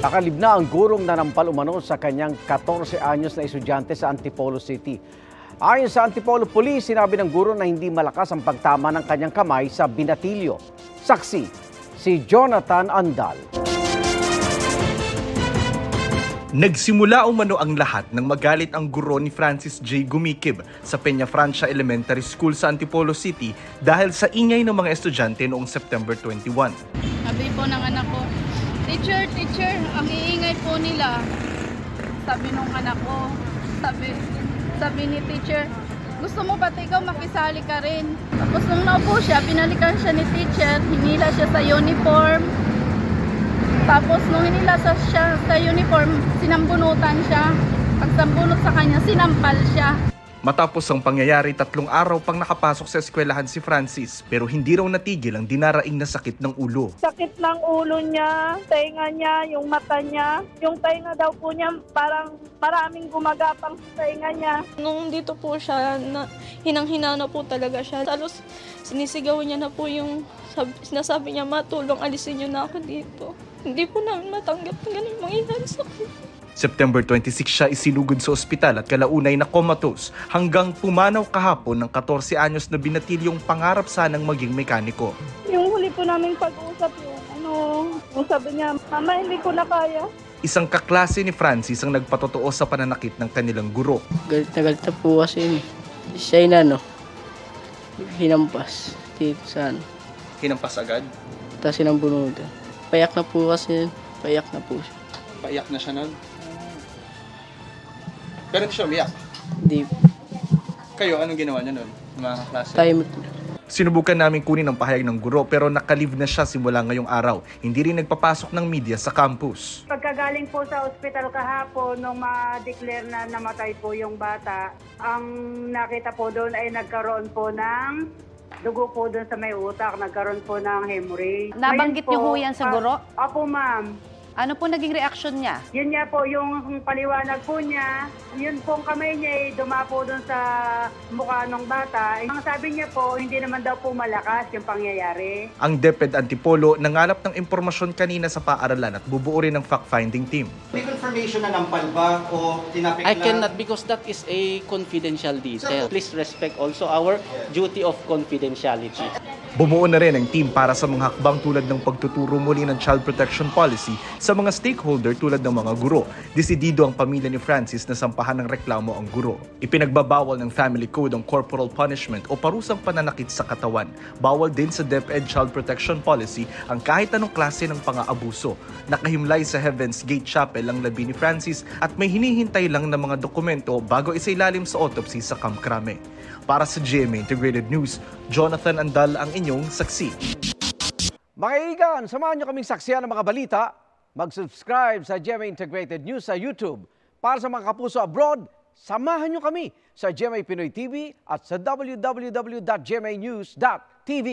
Nakalib na ang gurong nanampal umano sa kanyang 14 anyos na estudyante sa Antipolo City. Ayon sa Antipolo Police, sinabi ng guro na hindi malakas ang pagtama ng kanyang kamay sa binatilyo. Saksi, si Jonathan Andal. Nagsimula umano ang lahat nang magalit ang guro ni Francis J. Gumikib sa Peñafrancia Elementary School sa Antipolo City dahil sa ingay ng mga estudyante noong September 21. Sabi po ng anak ko, Teacher, ang iingay po nila. Sabi nung anak ko, sabi ni teacher, gusto mo ba ikaw makisali ka rin? Tapos nung naupo siya, binalikan siya ni teacher, hinila siya sa uniform. Tapos nung hinila siya sa uniform, sinambunutan siya. Pag sambunot sa kanya, sinampal siya. Matapos ang pangyayari, 3 araw pang nakapasok sa eskwelahan si Francis pero hindi raw natigil ang dinaraing na sakit ng ulo. Sakit ng ulo niya, tainga niya, yung mata niya. Yung tainga daw po niya parang maraming gumagapang sa tainga niya. Nung dito po siya, hinang-hina na po talaga siya. Talos sinisigaw niya na po yung sinasabi niya, matulong, alisin niyo na ako dito. Hindi po namin matanggap na ganun mangyayari sa akin. September 26 siya isinugod sa ospital at kalaunay na comatose hanggang pumanaw kahapon ng 14 anyos na binatilyong pangarap sanang maging mekaniko. Yung huli po namin pag-usap sabi niya, Mama, hindi ko na kaya. Isang kaklase ni Francis ang nagpatotoo sa pananakit ng kanilang guro. Galit na galit na po kasi siya hinampas dito sa Hinampas agad? Tapos sinambunutan. Payak na po kasi, payak na po siya. Paiyak na siya nun? Pero hindi siya umiyak? Hindi. Kayo, anong ginawa niya nun, mga klase? Tahimik. Sinubukan namin kunin ang pahayag ng guro pero nakalive na siya simula ngayong araw. Hindi rin nagpapasok ng media sa campus. Pagkagaling po sa ospital kahapon nung ma-declare na namatay po yung bata, ang nakita po doon ay nagkaroon po ng dugo po doon sa may utak, nagkaroon po ng hemorrhage. Nabanggit niyo po yan sa guro? Opo, ma'am. Ano po naging reaksyon niya? Yun nga po, yung paliwanag po niya, yun pong kamay niya ay dumapo doon sa mukha ng bata. Ang sabi niya po, hindi naman daw po malakas yung pangyayari. Ang DepEd Antipolo nangalap ng impormasyon kanina sa paaralan at bubuo rin ng fact-finding team. May confirmation na nampal ba o tinapik I cannot because that is a confidential detail. Please respect also our duty of confidentiality. Bumuo na rin ang team para sa mga hakbang tulad ng pagtuturo muli ng child protection policy sa mga stakeholder tulad ng mga guro. Desidido ang pamilya ni Francis na sampahan ng reklamo ang guro. Ipinagbabawal ng Family Code ang corporal punishment o parusang pananakit sa katawan. Bawal din sa DepEd Child Protection Policy ang kahit anong klase ng pang-aabuso. Nakahimlay sa Heaven's Gate Chapel ang labi ni Francis at may hinihintay lang ng mga dokumento bago isailalim sa autopsy sa Camp Crame. Para sa GMA Integrated News, Jonathan Andal ang inyong saksi. Mga kaibigan, samahan niyo kaming saksiyan ng mga balita. Mag-subscribe sa GMA Integrated News sa YouTube. Para sa mga kapuso abroad, samahan niyo kami sa GMA Pinoy TV at sa www.gmanews.tv.